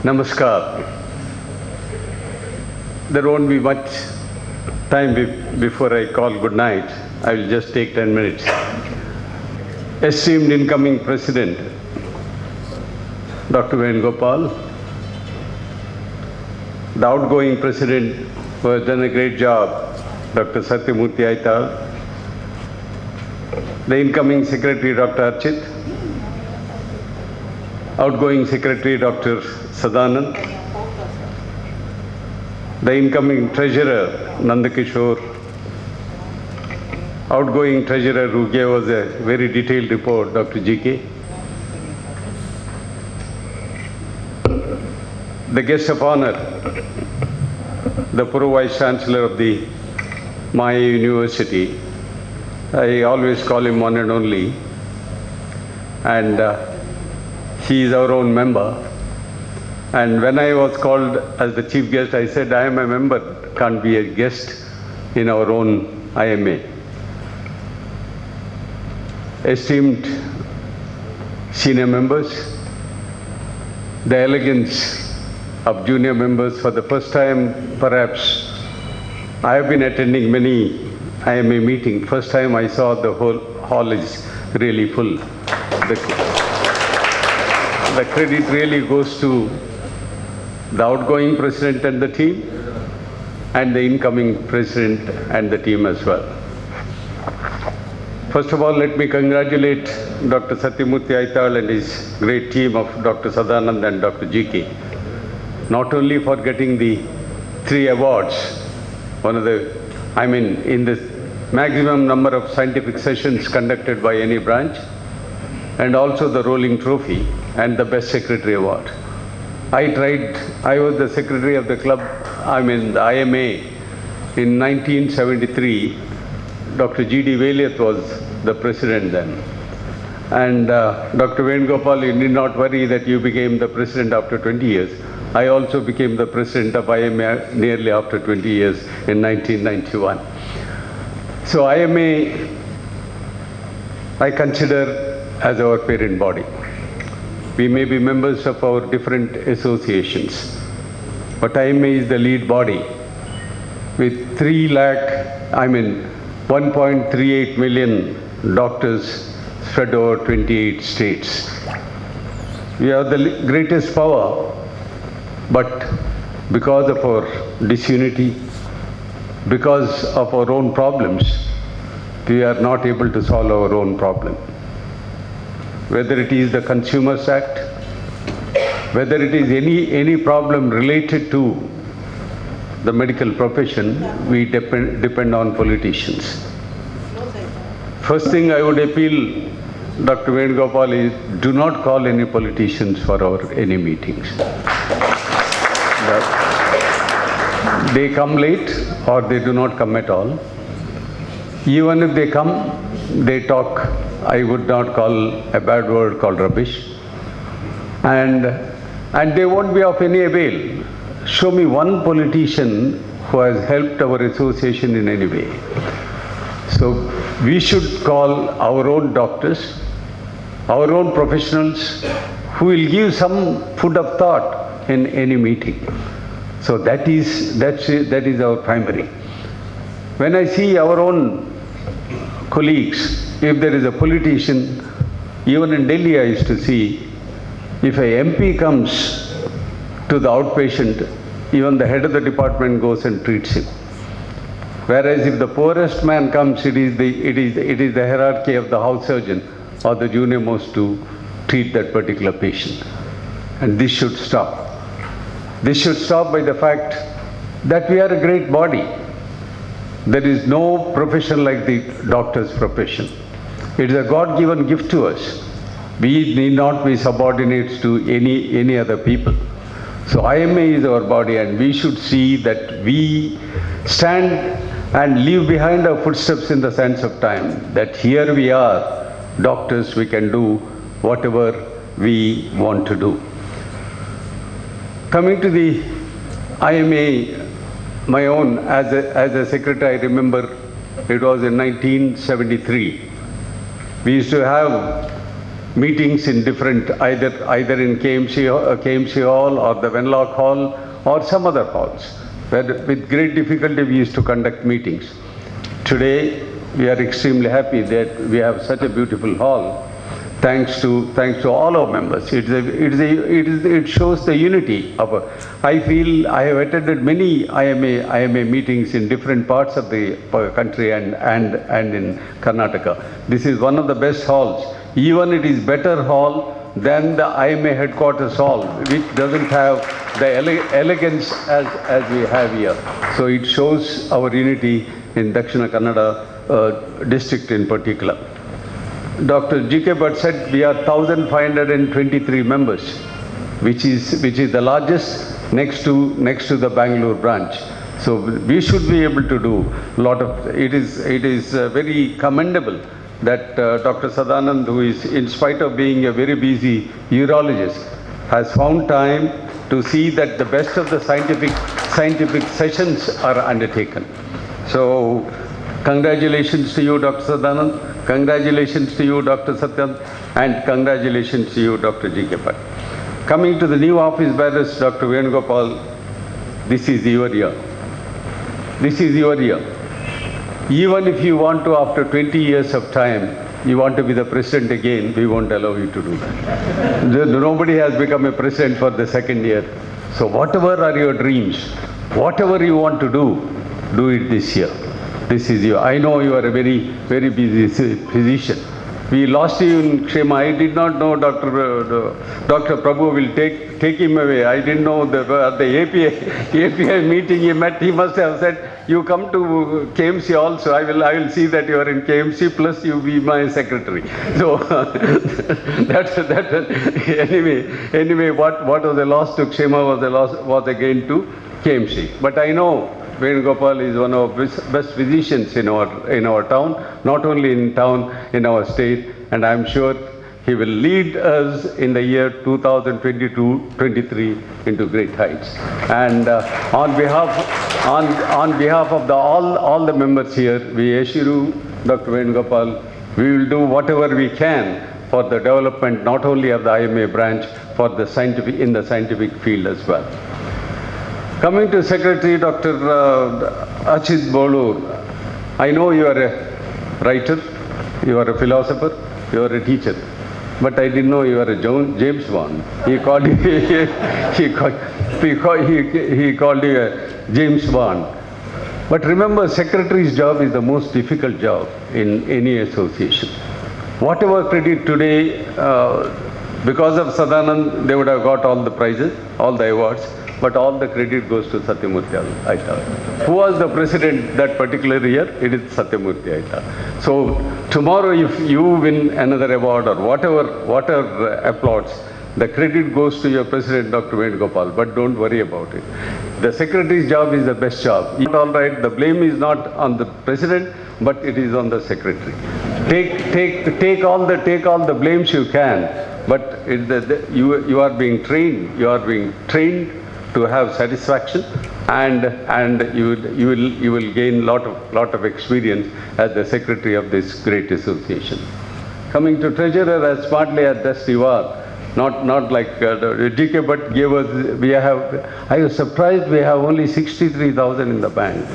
Namaskar. There won't be much time before I call good night. I will just take 10 minutes. Esteemed incoming President, Dr. Venugopal, the outgoing President who has done a great job, Dr. Satyamurthy Aital, the incoming Secretary, Dr. Archit, outgoing Secretary, Dr. Sadanand, the incoming Treasurer, Nandakishore, outgoing Treasurer who gave us a very detailed report, Dr. G.K., the guest of honor, the Pro Vice Chancellor of the Maya University. I always call him one and only, and he is our own member. And when I was called as the chief guest, I said, I am a member, can't be a guest in our own IMA. Esteemed senior members, the elegance of junior members, for the first time perhaps, I have been attending many IMA meetings. First time I saw the whole hall is really full. The credit really goes to the outgoing president and the team, and the incoming president and the team as well. First of all, let me congratulate Dr. Satyamurthy Aital and his great team of Dr. Sadanand and Dr. G.K. not only for getting the 3 awards, in the maximum number of scientific sessions conducted by any branch, and also the rolling trophy and the best secretary award. I was the secretary of the club, the IMA in 1973. Dr. G.D. Valiath was the president then. And Dr. Venugopal, you need not worry that you became the president after 20 years. I also became the president of IMA nearly after 20 years in 1991. So IMA, I consider as our parent body. We may be members of our different associations, but IMA is the lead body with 1.38 million doctors spread over 28 states. We have the greatest power, but because of our disunity, because of our own problems, we are not able to solve our own problem. Whether it is the Consumers Act, whether it is any problem related to the medical profession, we depend on politicians. First thing I would appeal, Dr. Venugopal, is do not call any politicians for any meetings. They come late or they do not come at all. Even if they come, they talk, I would not call a bad word called rubbish. And they won't be of any avail. Show me one politician who has helped our association in any way. So we should call our own doctors, our own professionals who will give some food of thought in any meeting. So that is our primary. When I see our own colleagues, if there is a politician, even in Delhi I used to see, if a MP comes to the outpatient, even the head of the department goes and treats him. Whereas if the poorest man comes, it is the hierarchy of the house surgeon or the junior most to treat that particular patient. And this should stop. This should stop by the fact that we are a great body. There is no profession like the doctor's profession. It is a God-given gift to us. We need not be subordinates to any other people. So IMA is our body, and we should see that we stand and leave behind our footsteps in the sands of time, that here we are, doctors, we can do whatever we want to do. Coming to the IMA, my own, as a secretary, I remember it was in 1973. We used to have meetings in different, either in KMC Hall or the Wenlock Hall or some other halls, where with great difficulty we used to conduct meetings. Today, we are extremely happy that we have such a beautiful hall. Thanks to all our members. It shows the unity of. I feel I have attended many IMA meetings in different parts of the country and in Karnataka. This is one of the best halls. Even it is better hall than the IMA headquarters hall, which doesn't have the elegance as we have here. So it shows our unity in Dakshina Kannada district in particular. Dr. G.K. Bhatt said we are 1,523 members, which is the largest next to the Bangalore branch. So we should be able to do a lot of. It is very commendable that Dr. Sadanand, who is, in spite of being a very busy urologist, has found time to see that the best of the scientific sessions are undertaken. So congratulations to you, Dr. Sadanand. Congratulations to you, Dr. Satyam, and congratulations to you, Dr. G.K. Bhatt. Coming to the new office bearers, Dr. Venugopal, this is your year. This is your year. Even if you want to, after 20 years of time, you want to be the president again, we won't allow you to do that. Nobody has become a president for the second year. So whatever are your dreams, whatever you want to do it this year. This is you. I know you are a very, very busy physician. We lost you in Kshema. I did not know Dr. Prabhu will take him away. I didn't know at the API meeting he met. He must have said, "You come to KMC also. I will see that you are in KMC. Plus you be my secretary." So anyway. What was a loss to Kshema was again to KMC. But I know Venugopal is one of best physicians in our town, not only in town, in our state, and I'm sure he will lead us in the year 2022-23 into great heights. And on behalf of all the members here, we assure you, Dr. Venugopal, we will do whatever we can for the development not only of the IMA branch, in the scientific field as well. Coming to Secretary Dr. Achit Bolur, I know you are a writer, you are a philosopher, you are a teacher, but I didn't know you are a James Bond. He called you a James Bond. But remember, secretary's job is the most difficult job in any association. Whatever credit today, because of Sadanand, they would have got all the prizes, all the awards. But all the credit goes to Satyamurthy Aita. Who was the president that particular year? It is Satyamurthy Aita. So tomorrow if you win another award or whatever applauds, the credit goes to your president, Dr. Venugopal, but don't worry about it. The secretary's job is the best job. All right, the blame is not on the president, but it is on the secretary. Take all the blames you can, but you are being trained. You are being trained to have satisfaction, and you will gain lot of experience as the secretary of this great association. Coming to treasurer, as smartly as you are, not like G.K. Bhatt gave us. I was surprised we have only 63,000 in the bank.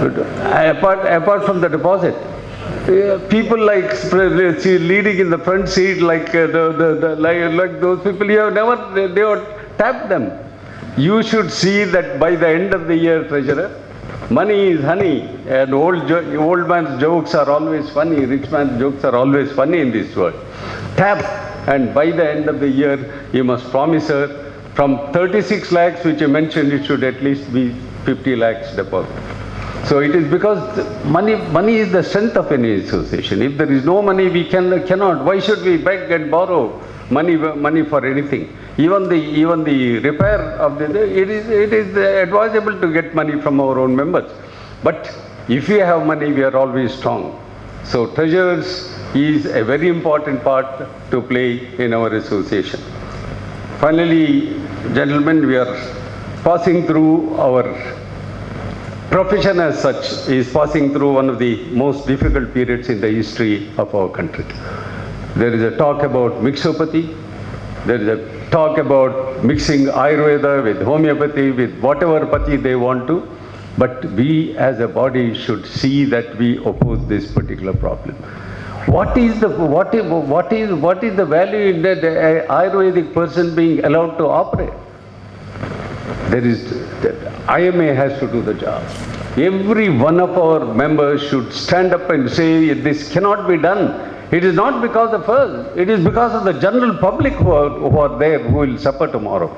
apart from the deposit. People like leading in the front seat, like those people, you have never tap them. You should see that by the end of the year, treasurer, money is honey, and old man's jokes are always funny, rich man's jokes are always funny in this world. Tap, and by the end of the year, you must promise her, from 36 lakhs which you mentioned, it should at least be 50 lakhs deposit. So it is because money is the strength of any association. If there is no money, we cannot. Why should we beg and borrow money for anything? Even the repair of it is advisable to get money from our own members. But if we have money, we are always strong. So treasurers is a very important part to play in our association. Finally, gentlemen, we are passing through our profession as such is passing through one of the most difficult periods in the history of our country. There is a talk about mixopathy. There is a talk about mixing Ayurveda with homeopathy, with whatever pathy they want to. But we as a body should see that we oppose this particular problem. What is the value in that Ayurvedic person being allowed to operate? There is, I.M.A. has to do the job. Every one of our members should stand up and say, this cannot be done. It is not because of us. It is because of the general public who are there, who will suffer tomorrow.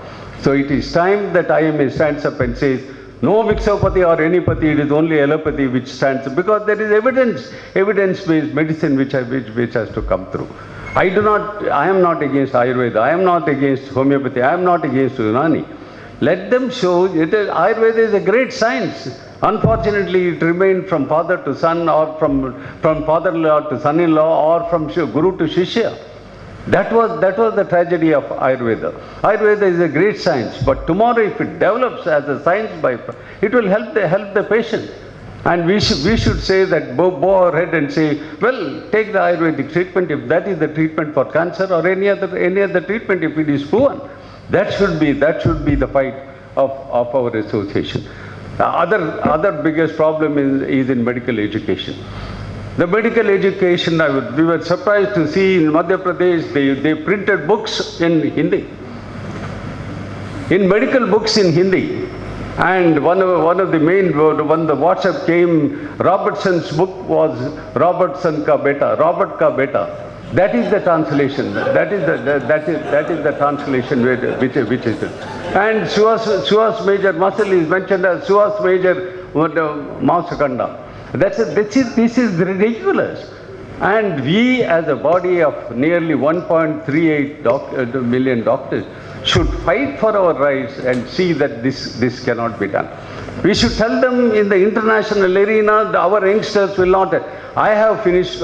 So it is time that I.M.A. stands up and says, no mixopathy or any pathy, it is only allopathy which stands, because there is evidence-based medicine which has to come through. I am not against Ayurveda, I am not against homeopathy, I am not against Unani. Let them show, Ayurveda is a great science. Unfortunately, it remained from father to son, or from father-in-law to son-in-law, or from guru to shishya. That was the tragedy of Ayurveda. Ayurveda is a great science, but tomorrow if it develops as a science it will help the patient. And we should say that, bow our head and say, well, take the Ayurvedic treatment if that is the treatment for cancer, or any other treatment if it is proven. That should be the fight of our association. The other biggest problem is in medical education. The medical education, we were surprised to see in Madhya Pradesh, they printed books in Hindi. In medical books in Hindi. And one of the main, when the WhatsApp came, Robertson's book was Robertson ka beta, Robert ka beta. That is the translation. That is the translation which is it. And Suhas Major Muscle is mentioned as Suhas Major Mausakanda. This is ridiculous. And we as a body of nearly 1.38 million doctors should fight for our rights and see that this cannot be done. We should tell them in the international arena, our youngsters will not. I have finished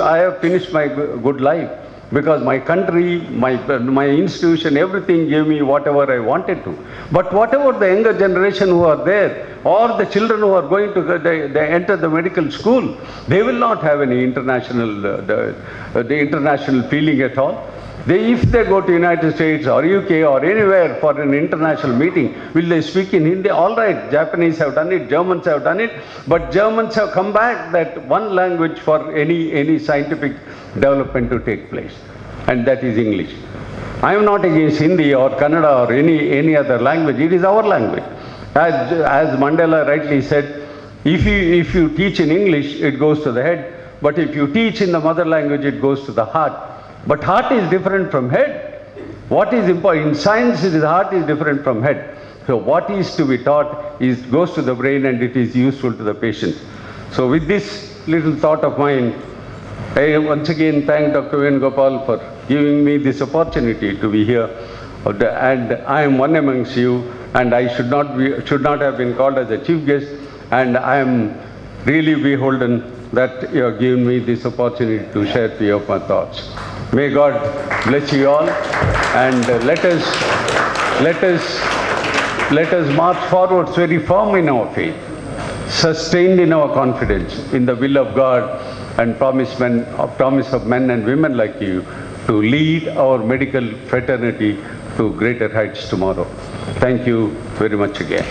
my good life, because my country, my institution, everything gave me whatever I wanted to. But whatever the younger generation who are there, or the children who are going to they enter the medical school, they will not have any international the international feeling at all. If they go to United States or UK or anywhere for an international meeting, will they speak in Hindi? All right, Japanese have done it, Germans have done it, but Germans have come back that one language for any scientific development to take place, and that is English. I am not against Hindi or Kannada or any other language. It is our language. As Mandela rightly said, if you teach in English, it goes to the head, but if you teach in the mother language, it goes to the heart. But heart is different from head. What is important in science is heart is different from head. So what is to be taught goes to the brain, and it is useful to the patient. So with this little thought of mine, I once again thank Dr. Venugopal for giving me this opportunity to be here. And I am one amongst you, and I should not have been called as a chief guest, and I am really beholden that you have given me this opportunity to share with you my thoughts. May God bless you all, and let us march forward very firm in our faith, sustained in our confidence in the will of God and promise of men and women like you to lead our medical fraternity to greater heights tomorrow. Thank you very much again.